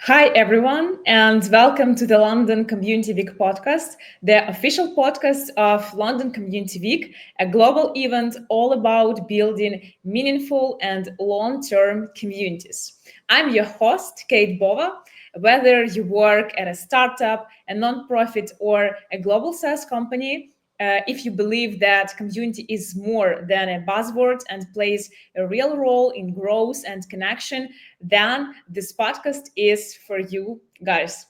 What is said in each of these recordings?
Hi, everyone, and welcome to the London Community Week podcast, the official podcast of London Community Week, a global event all about building meaningful and long term communities. I'm your host, Kate Bova. Whether you work at a startup, a nonprofit, or a global SaaS company, if you believe that community is more than a buzzword and plays a real role in growth and connection, then this podcast is for you guys.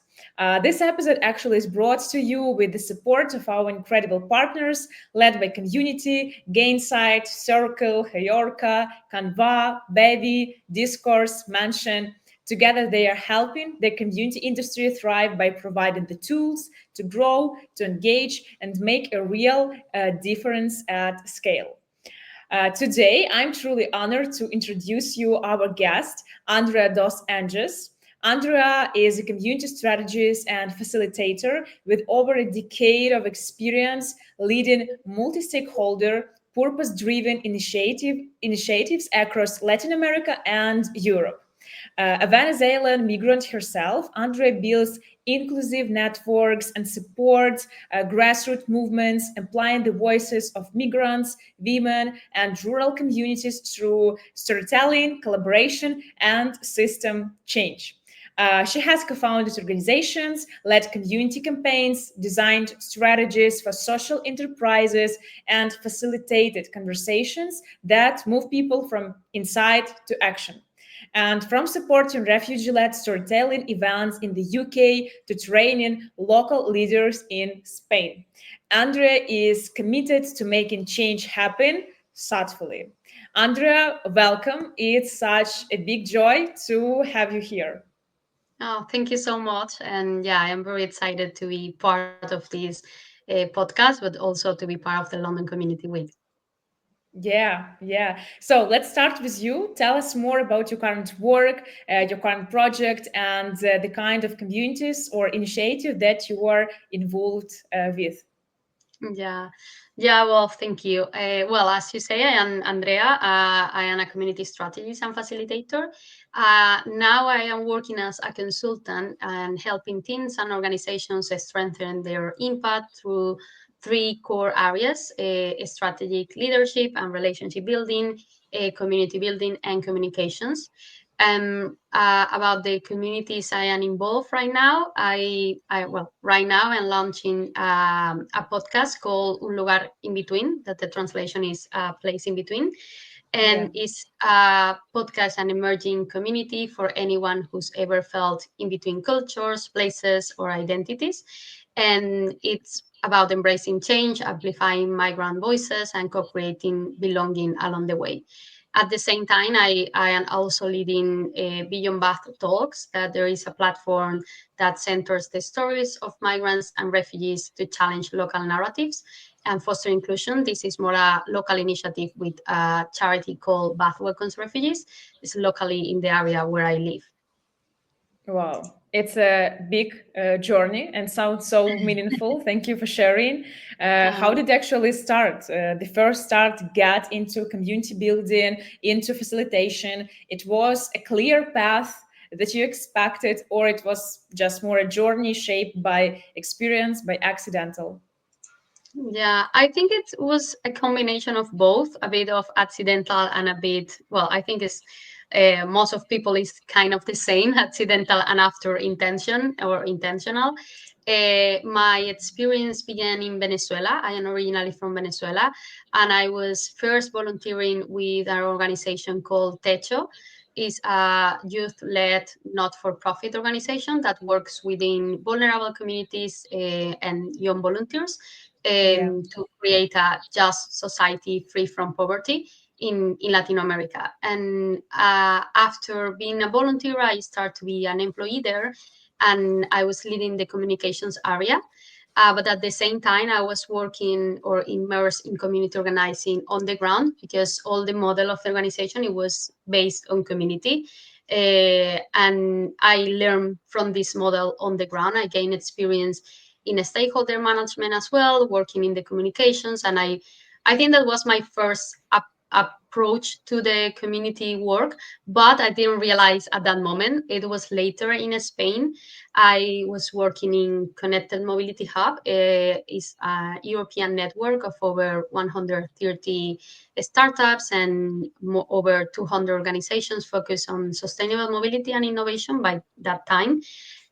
This episode actually is brought to you with the support of our incredible partners led by Community, Gainsight, Circle, Heyorka, Canva, Baby, Discourse, Mention. Together, they are helping the community industry thrive by providing the tools to grow, to engage, and make a real difference at scale. Today, I'm truly honored to introduce you our guest, Andrea Dos Anjos. Andrea is a community strategist and facilitator with over a decade of experience leading multi-stakeholder, purpose-driven initiatives across Latin America and Europe. A Venezuelan migrant herself, Andrea builds inclusive networks and supports grassroots movements, amplifying the voices of migrants, women, and rural communities through storytelling, collaboration, and system change. She has co founded organizations, led community campaigns, designed strategies for social enterprises, and facilitated conversations that move people from inside to action. And from supporting refugee led storytelling events in the UK to training local leaders in Spain. Andrea is committed to making change happen thoughtfully. Andrea, welcome. It's such a big joy to have you here. Oh, thank you so much. And yeah, I am very excited to be part of this podcast, but also to be part of the London Community Week. Yeah. So let's start with you. Tell us more about your current work, your current project, and the kind of communities or initiative that you are involved with. Yeah, well, thank you. Well, as you say, I am Andrea. I am a community strategist and facilitator. Now I am working as a consultant and helping teams and organizations strengthen their impact through three core areas: strategic leadership and relationship building, community building, and communications. About the communities I am involved right now, right now I'm launching a podcast called Un Lugar in Between, that the translation is a place in between, Yeah. and it's a podcast an emerging community for anyone who's ever felt in between cultures, places, or identities, and it's about embracing change, amplifying migrant voices, and co-creating belonging along the way. At the same time, I am also leading Beyond Bath Talks, that there is a platform that centers the stories of migrants and refugees to challenge local narratives and foster inclusion. This is more a local initiative with a charity called Bath Welcomes Refugees. It's locally in the area where I live. Wow, it's a big journey and sounds so meaningful. Thank you for sharing. How Uh, did it actually start? The first start get into community building, into facilitation. It was a clear path that you expected, or it was just more a journey shaped by experience, by accidental? yeah, I think it was a combination of both, a bit of accidental and a bit, well, I think it's most of people is kind of the same, accidental and after intention or intentional. My experience began in Venezuela. I am originally from Venezuela, and I was first volunteering with an organization called Techo. Is a youth-led, not-for-profit organization that works within vulnerable communities and young volunteers Yeah. to create a just society free from poverty in Latin America. And after being a volunteer, I started to be an employee there, and I was leading the communications area. But at the same time, I was working or immersed in community organizing on the ground because all the model of the organization it was based on community. And I learned from this model on the ground. I gained experience in a stakeholder management as well, working in the communications, and I think that was my first approach to the community work, but I didn't realize at that moment. It was later in Spain. I was working in Connected Mobility Hub. Is a European network of over 130 startups and over 200 organizations focused on sustainable mobility and innovation by that time.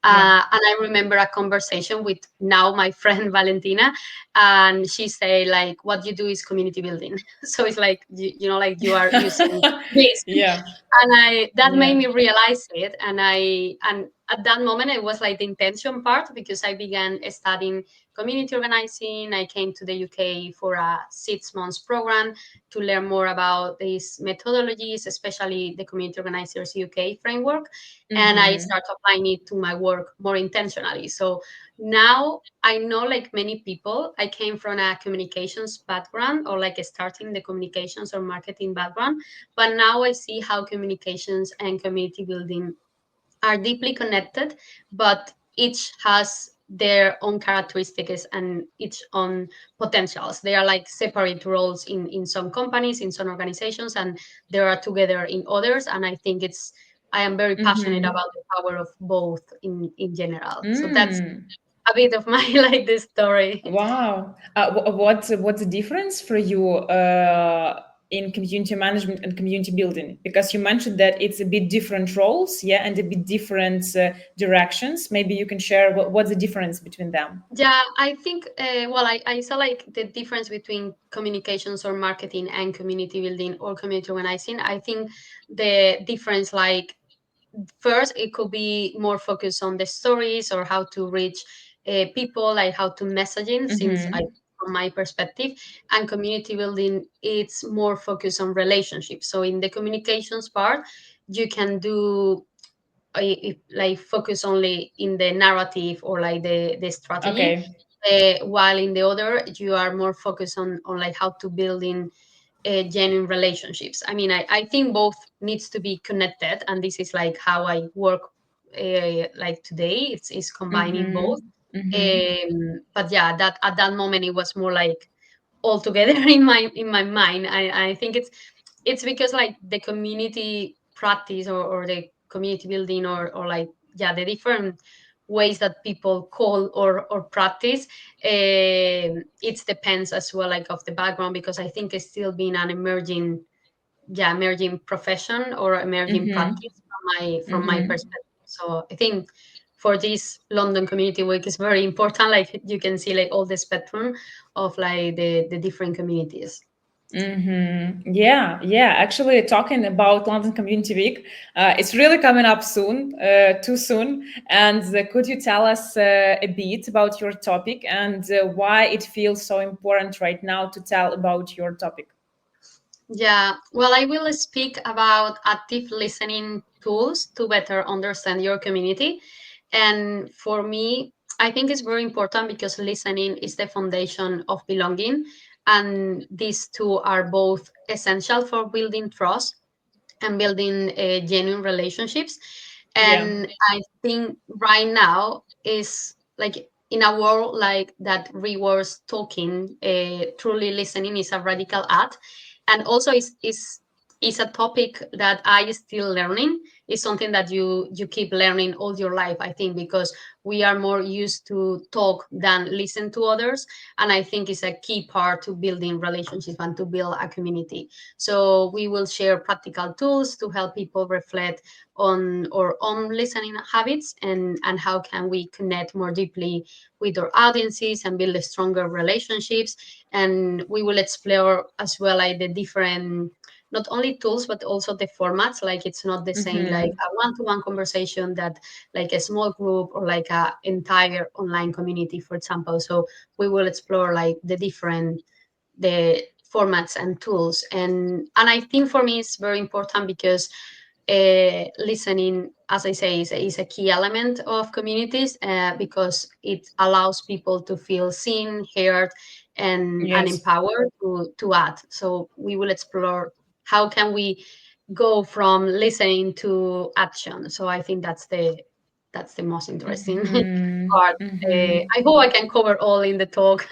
Yeah. And I remember a conversation with now my friend Valentina, and she say like, "What you do is community building." So it's like like you are using this, Yeah. and I that made Yeah. me realize it, and at that moment it was like the intention part because I began studying community organizing. I came to the UK for a 6 months program to learn more about these methodologies, especially the Community Organizers UK framework, and I Mm-hmm. start applying it to my work more intentionally. So now I know, like many people, I came from a communications background, or like starting the communications or marketing background, but now I see how communications and community building are deeply connected, but each has their own characteristics and each own potentials. They are like separate roles in some companies, in some organizations, and they are together in others. And I think I am very passionate Mm-hmm. about the power of both in general. So that's Mm. a bit of my like this story. Wow. What's the difference for you in community management and community building? Because you mentioned that it's a bit different roles, yeah, and a bit different directions. Maybe you can share what's the difference between them. Yeah, I think, well, I saw like the difference between communications or marketing and community building or community organizing. I think the difference, like, first, it could be more focused on the stories or how to reach people, like how to messaging, since I, Mm-hmm. from my perspective, and community building, it's more focused on relationships. So in the communications part, you can do like focus only in the narrative or like the strategy, Okay. while in the other you are more focused on like how to build in genuine relationships. I mean, I think both needs to be connected, and this is like how I work like today. It's combining both. Mm-hmm. Mm-hmm. But yeah, that at that moment it was more like all together in my mind. I think it's because like the community practice, or the community building, or like, yeah, the different ways that people call or practice, it depends as well, like of the background, because I think it's still been an emerging, yeah, emerging profession or emerging Mm-hmm. practice from my Mm-hmm. perspective. So I think for this London Community Week is very important. Like you can see like all the spectrum of like the different communities. Mm-hmm. Yeah, yeah. Actually, talking about London Community Week, it's really coming up soon, too soon. And could you tell us a bit about your topic and why it feels so important right now to tell about your topic? Yeah, well, I will speak about active listening tools to better understand your community. And for me, I think it's very important because listening is the foundation of belonging. And these two are both essential for building trust and building genuine relationships. Yeah. And I think right now is like in a world like that rewards talking, truly listening is a radical act, and also is a topic that I still learning. Is something that you keep learning all your life, I think, because we are more used to talk than listen to others, and I think it's a key part to building relationships and to build a community. So we will share practical tools to help people reflect on our own listening habits, and how can we connect more deeply with our audiences and build stronger relationships. And we will explore as well like the different, not only tools but also the formats. Like it's not the same like Mm-hmm. a one-to-one conversation that like a small group or like a entire online community, for example. So we will explore like the formats and tools. And I think for me it's very important because listening, as I say, is a key element of communities, because it allows people to feel seen, heard, and Yes. empowered to act. So we will explore how can we go from listening to action. So I think that's the most interesting Mm-hmm. part. Mm-hmm. I hope I can cover all in the talk.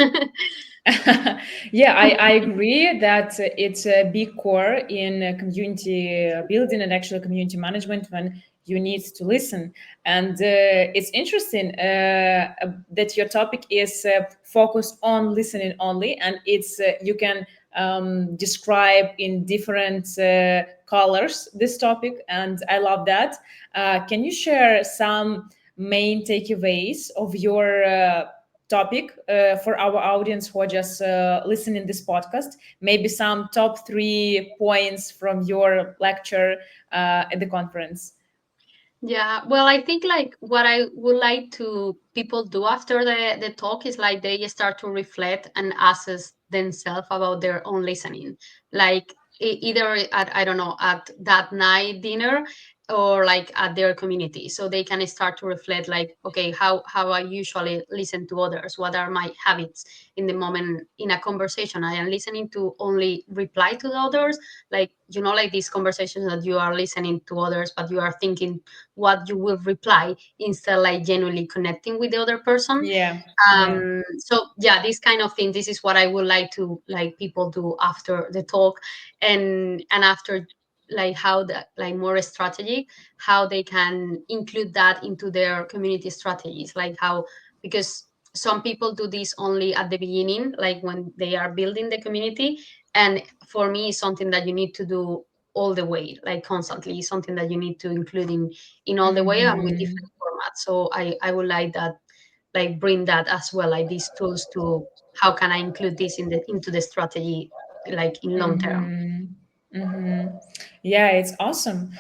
Yeah, I agree that it's a big core in community building and actually community management when you need to listen. And it's interesting that your topic is focused on listening only, and it's you can describe in different colors this topic, and I love that. Can you share some main takeaways of your topic for our audience who are just listening this podcast? Maybe some top 3 points from your lecture at the conference. Yeah, well, I think like what I would like to people do after the talk is like they start to reflect and assess themselves about their own listening. Like either at, I don't know, at that night dinner or like at their community. So they can start to reflect like, okay, how I usually listen to others. What are my habits in the moment in a conversation? I am listening to only reply to the others, like like these conversations that you are listening to others, but you are thinking what you will reply instead like genuinely connecting with the other person. Yeah, yeah. So yeah, this kind of thing, this is what I would like to like people do after the talk, and after like how the like more strategic, how they can include that into their community strategies, like how, because some people do this only at the beginning, like when they are building the community, and for me it's something that you need to do all the way, like constantly. It's something that you need to include in all the way and with Hmm. different formats. So I would like that, like bring that as well, like these tools to how can I include this into the strategy, like in long term. Hmm. Hmm. Yeah, it's awesome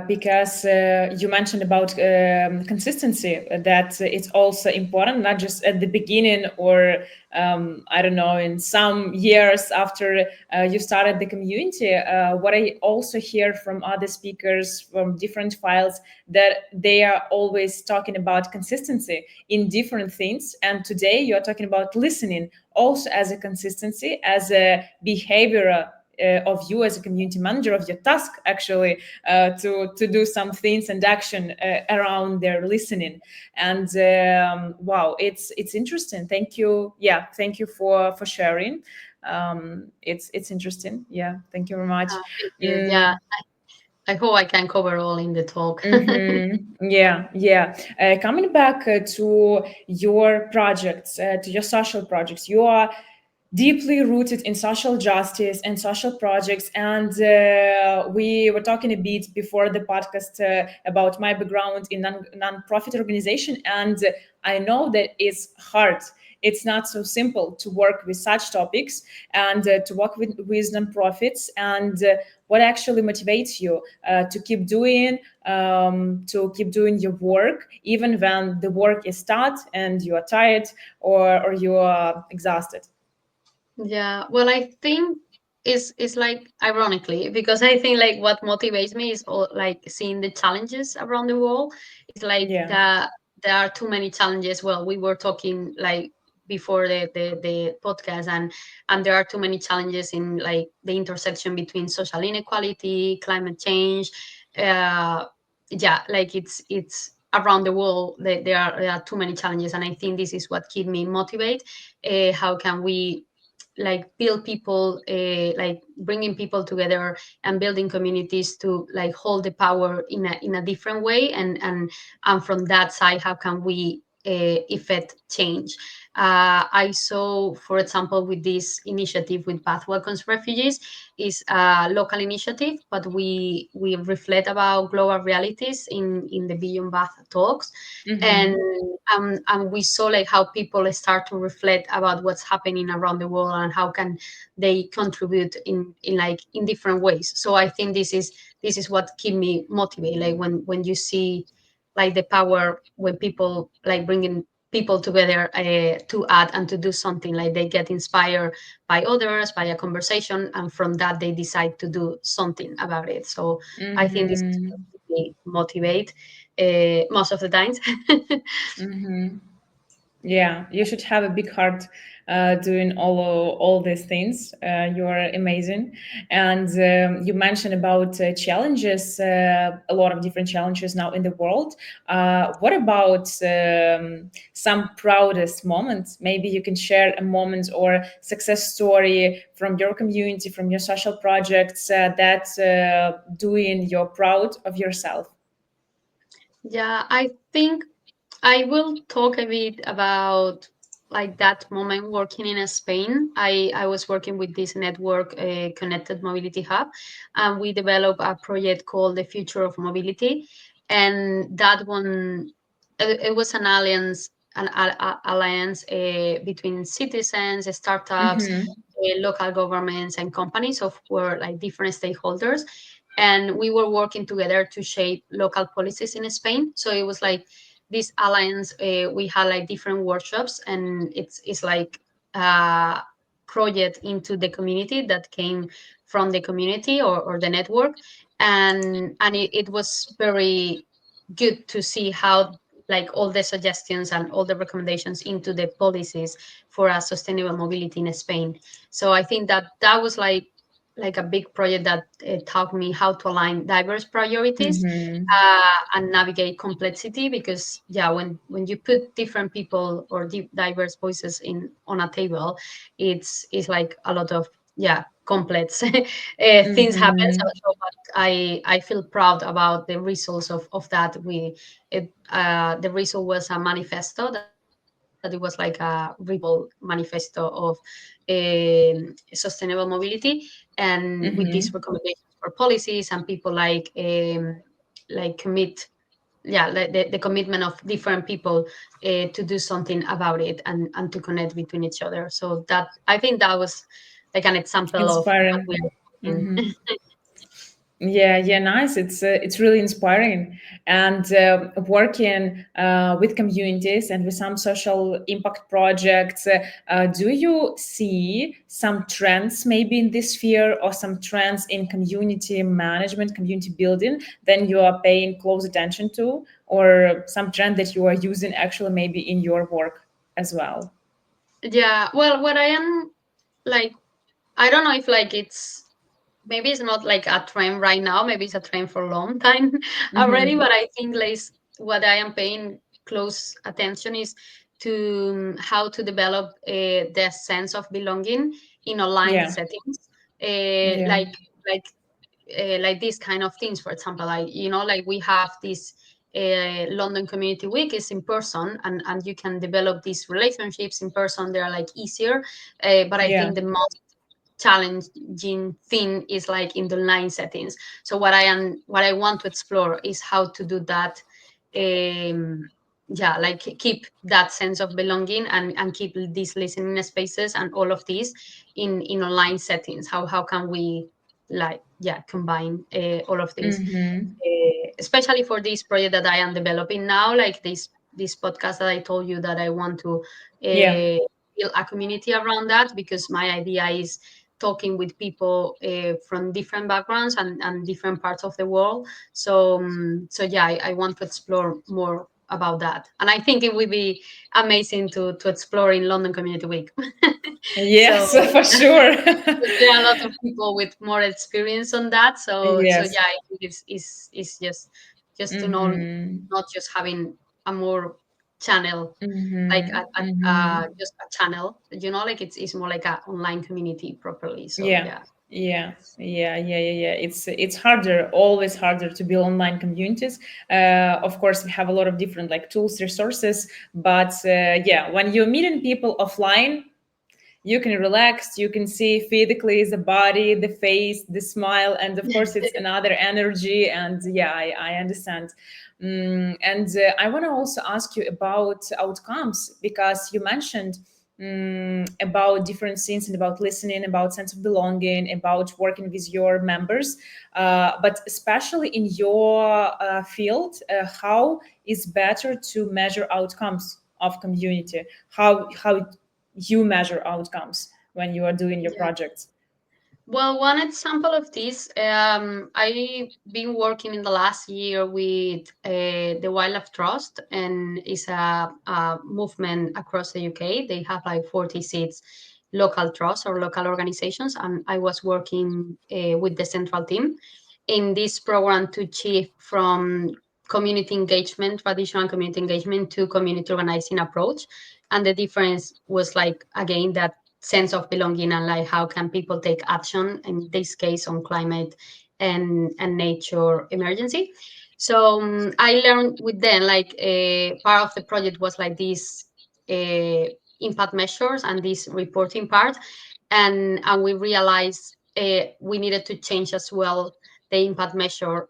because you mentioned about consistency, that it's also important, not just at the beginning or I don't know, in some years after you started the community. What I also hear from other speakers from different files, that they are always talking about consistency in different things. And today you're talking about listening also as a consistency, as a behavior of you as a community manager, of your task actually, to do some things and action around their listening. And wow, it's interesting. Thank you. Yeah, thank you for sharing. It's interesting. Yeah, thank you very much. Thank you. Yeah, Mm, I hope I can cover all in the talk. yeah, yeah. Coming back to your projects, to your social projects, you are deeply rooted in social justice and social projects. And we were talking a bit before the podcast about my background in non-profit organization, and I know that it's hard. It's not so simple to work with such topics and to work with nonprofits. And what actually motivates you to keep doing your work, even when the work is start and you are tired or you are exhausted? Yeah, well, I think is like ironically, because I think like what motivates me is all, like seeing the challenges around the world. It's like Yeah. that there are too many challenges. Well, we were talking like before the podcast, and there are too many challenges in like the intersection between social inequality, climate change. Uh, yeah, like it's around the world. There are too many challenges, and I think this is what keep me motivated. How can we like build people, like bringing people together and building communities to like hold the power in a different way, and from that side, how can we effect change. I saw, for example, with this initiative with Path Welcomes Refugees, is a local initiative, but we reflect about global realities in the Beyond Bath talks. and Mm-hmm. and we saw like how people start to reflect about what's happening around the world and how can they contribute in like in different ways. So I think this is what keep me motivated, like when you see like the power when people like bringing people together to add and to do something, like they get inspired by others, by a conversation, and from that they decide to do something about it. So I think this is what Mm-hmm. keep me motivate most of the times. Mm-hmm. Yeah, you should have a big heart doing all these things. You are amazing, and you mentioned about challenges, a lot of different challenges now in the world. What about some proudest moments? Maybe you can share a moment or success story from your community, from your social projects that doing you're proud of yourself. Yeah, I think I will talk a bit about like that moment working in Spain. I was working with this network, Connected Mobility Hub, and we developed a project called the Future of Mobility. And that one, it was an alliance, alliance between citizens, startups, Mm-hmm. local governments, and companies of were like different stakeholders. And we were working together to shape local policies in Spain. So it was like this alliance, we had like different workshops, and it's like a project into the community that came from the community, or the network. And it was very good to see how like all the suggestions and all the recommendations into the policies for a sustainable mobility in Spain. So I think that that was like a big project that taught me how to align diverse priorities, Mm-hmm. and navigate complexity. Because yeah, when you put different people or diverse voices in on a table, it's like a lot of, yeah, complex things happen. So, Mm-hmm. but I feel proud about the results of that. The result was a manifesto that it was like a written manifesto of sustainable mobility, and with these Mm-hmm. recommendations for policies, and people like commit, yeah, like the commitment of different people to do something about it, and to connect between each other. So that, I think that was like an example of what we Inspiring. are Mm-hmm. doing. Yeah, yeah, nice. It's really inspiring, and working with communities and with some social impact projects. Do you see some trends maybe in this sphere, or some trends in community management, community building, then you are paying close attention to, or some trend that you are using actually maybe in your work as well? Yeah, well, what I am like, I don't know if like it's, maybe it's not like a trend right now, maybe it's a trend for a long time already, Mm-hmm. but I think like what I am paying close attention is to how to develop the sense of belonging in online Yeah, settings, yeah, like these kind of things. For example, like, like we have this London Community Week is in person, and you can develop these relationships in person. They're like easier, but I yeah. think the most challenging thing is like in the line settings. So what I want to explore is how to do that. Yeah, like keep that sense of belonging, and keep these listening spaces and all of these in online settings. How can we, like, yeah, combine all of these, Mm-hmm. especially for this project that I am developing now, like this podcast that I told you that I want to Yeah, build a community around that, because my idea is talking with people from different backgrounds and different parts of the world. So yeah, I want to explore more about that, and I think it would be amazing to explore in London Community Week. So yes, for sure. there are a lot of people with more experience on that. So Yes. yeah, I think it's just to know, Mm-hmm. not just having a more channel, like Mm-hmm. Mm-hmm. just a channel, like it's more like a online community properly. So Yeah. yeah. Yeah. Yeah. Yeah. Yeah. Yeah. It's harder, always harder to build online communities. Of course, we have a lot of different like tools, resources, but yeah, when you're meeting people offline, you can relax, you can see physically the body, the face, the smile, and of course it's another energy. And yeah, I understand. And I want to also ask you about outcomes, because you mentioned about different things, and about listening, about sense of belonging, about working with your members, but especially in your field, how is better to measure outcomes of community? How you measure outcomes when you are doing your Yeah. projects? Well, one example of this, I've been working in the last year with the Wildlife Trust, and it's a movement across the UK. They have like 46 local trusts or local organizations, and I was working with the central team in this program to shift from community engagement, traditional community engagement, to community organizing approach. And the difference was like, again, that sense of belonging, and like how can people take action in this case on climate and nature emergency. So I learned with them, like part of the project was like this uh, impact measures and this reporting part, and we realized we needed to change as well the impact measure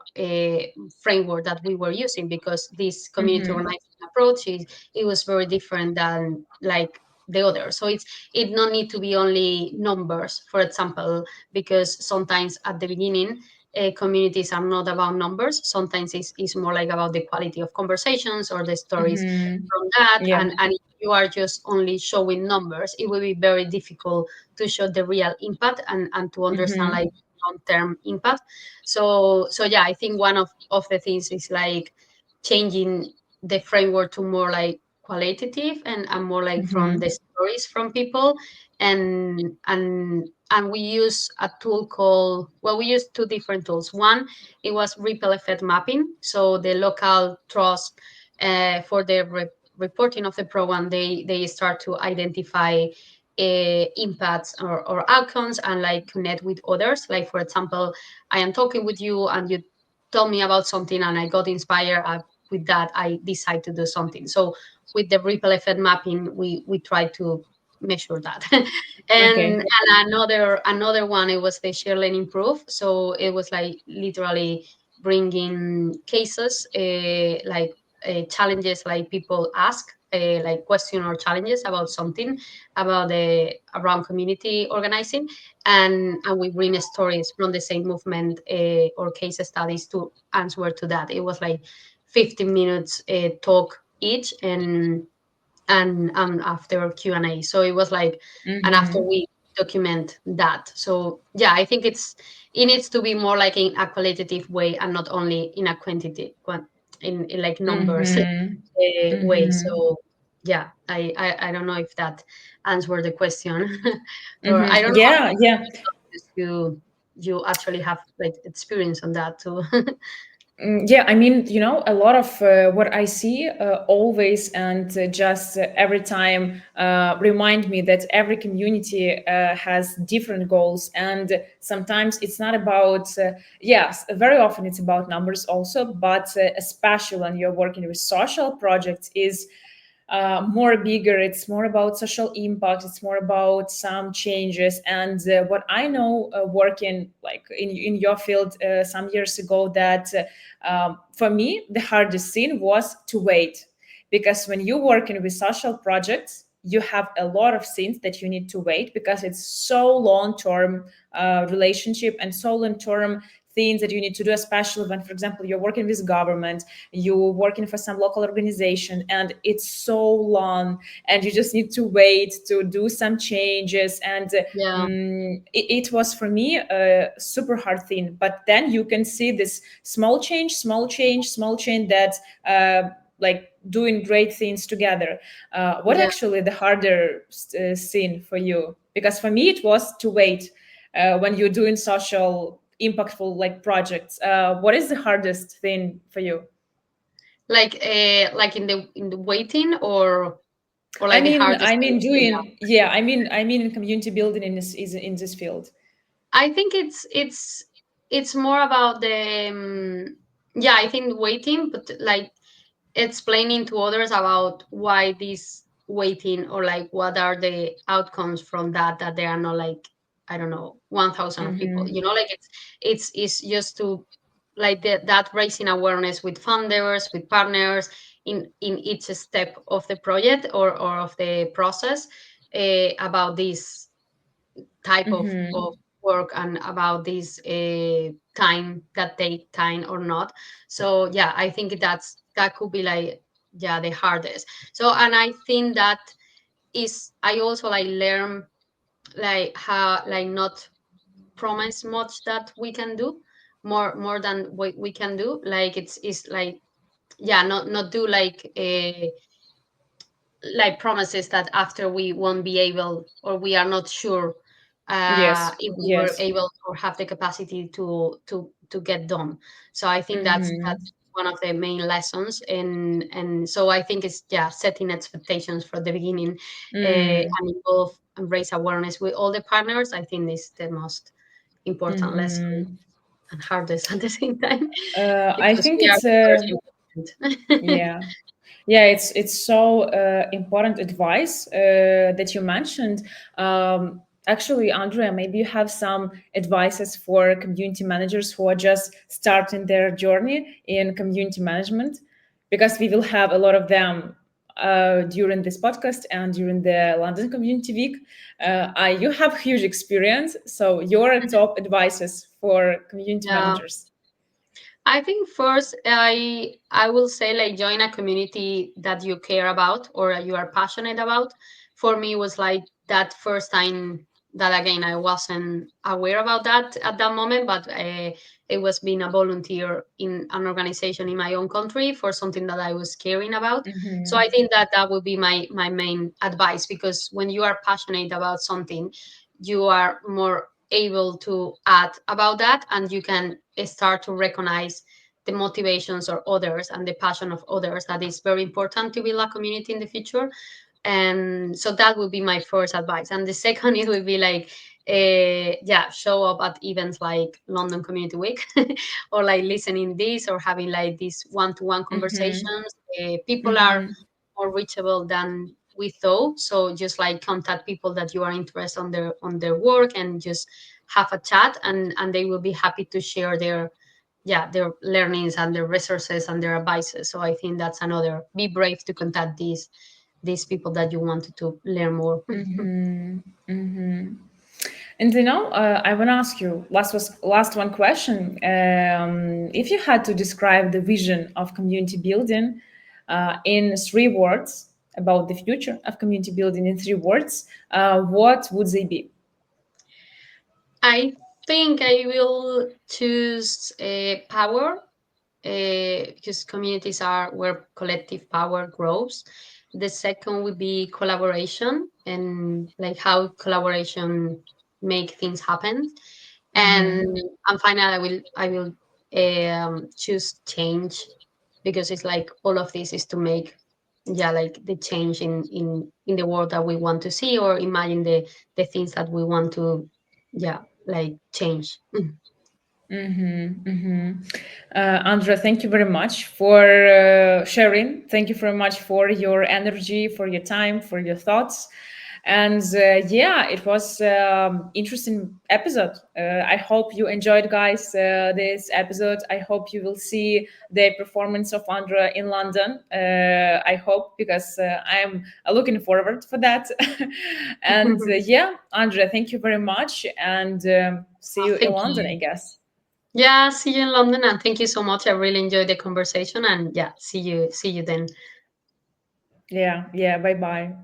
framework that we were using, because this community Mm-hmm. organizing approach is, it was very different than like the other. So it not need to be only numbers, for example, because sometimes at the beginning communities are not about numbers. Sometimes it's more like about the quality of conversations or the stories Mm-hmm. from that. Yeah. And if you are just only showing numbers, it will be very difficult to show the real impact and to understand Mm-hmm. like long-term impact. So yeah, I think one of the things is like changing the framework to more like qualitative and more like from the Mm-hmm. stories from people. And we use a tool called, well, we use two different tools. One, it was ripple effect mapping. So the local trust for the reporting of the program, they start to identify impacts or outcomes and like connect with others. Like for example, I am talking with you and you told me about something and I got inspired. With that, I decide to do something. So with the ripple effect mapping, we try to measure that. and Okay. and another one, it was the share learning proof. So it was like literally bringing cases, challenges, like people ask like question or challenges about something about the around community organizing, and we bring stories from the same movement or case studies to answer to that. It was like 15 minutes talk each, and after Q&A. So it was like, and after Mm-hmm. we document that. So yeah, I think it needs to be more like in a qualitative way and not only in a in like numbers Mm-hmm. way. Mm-hmm. So yeah, I don't know if that answered the question. Or I Mm-hmm. don't know Yeah, yeah. if you actually have like experience on that too. Yeah, I mean, a lot of what I see always and just every time remind me that every community has different goals. And sometimes it's not about, yes, very often it's about numbers also, but especially when you're working with social projects, is more bigger. It's more about social impact. It's more about some changes. And what I know, working like in your field some years ago, that for me the hardest thing was to wait, because when you're working with social projects, you have a lot of things that you need to wait, because it's so long term relationship and so long term things that you need to do, especially when, for example, you're working with government, you're working for some local organization, and it's so long, and you just need to wait to do some changes. And Yeah, it was for me a super hard thing. But then you can see this small change, small change, small change, that like doing great things together. What yeah. actually the harder thing for you? Because for me it was to wait when you're doing social impactful like projects. What is the hardest thing for you? Like in the waiting, or I like the mean, hardest I thing mean, to do now. doing, yeah. I mean, in community building in this is in this field. I think it's more about the yeah, I think waiting, but like explaining to others about why this waiting, or like what are the outcomes from that they are not like, I don't know, 1,000 of people, Mm-hmm. like it's just to like that raising awareness with funders, with partners in each step of the project or of the process, about this type Mm-hmm. of work and about this time that take time or not. So yeah, I think that could be like, yeah, the hardest. So, and I think that is, I also like learn like how like not promise much that we can do, more than what we can do. Like it's like, yeah, not do like a like promises that after we won't be able, or we are not sure Yes, if we were yes. able or have the capacity to get done. So I think Mm-hmm. that's one of the main lessons. And so I think it's, yeah, setting expectations from the beginning, Mm. and involve and raise awareness with all the partners. I think is the most important lesson, Mm-hmm. and hardest at the same time, I because think we are it's the first important. yeah. Yeah, it's so important advice that you mentioned. Actually, Andrea, maybe you have some advices for community managers who are just starting their journey in community management, because we will have a lot of them during this podcast and during the London Community Week. You have huge experience, so your top advices for community Yeah. managers. I think first I will say, like, join a community that you care about or you are passionate about. For me, was like that first time that, again, I wasn't aware about that at that moment, but it was being a volunteer in an organization in my own country for something that I was caring about. So I Mm-hmm. think that that would be my main advice, because when you are passionate about something, you are more able to add about that, and you can start to recognize the motivations of others and the passion of others. That is very important to build a community in the future. And so that would be my first advice. And the second, it would be like, yeah, show up at events like London Community Week, or like listening this, or having like these one-to-one Mm-hmm. conversations. People are Mm-hmm. more reachable than we thought. So just like contact people that you are interested on their work, and just have a chat, and they will be happy to share their, yeah, their learnings and their resources and their advices. So I think that's another, be brave to contact these people that you wanted to learn more. Mm-hmm. Mm-hmm. And I want to ask you last one question. If you had to describe the vision of community building in 3 words, about the future of community building in 3 words, what would they be? I think I will choose power, because communities are where collective power grows. The second would be collaboration, and like how collaboration make things happen. Mm-hmm. And finally, I will choose change, because it's like all of this is to make, yeah, like the change in the world that we want to see, or imagine the things that we want to, yeah, like change. Mm-hmm, mm-hmm. Andrea, thank you very much for sharing. Thank you very much for your energy, for your time, for your thoughts. And yeah, it was interesting episode. I hope you enjoyed, guys, this episode. I hope you will see the performance of Andrea in London. I hope, because I'm looking forward for that. And yeah, Andrea, thank you very much, and see you in Thank London, I you. guess. Yeah, see you in London, and thank you so much. I really enjoyed the conversation, and yeah, see you then. Yeah, yeah. Bye bye.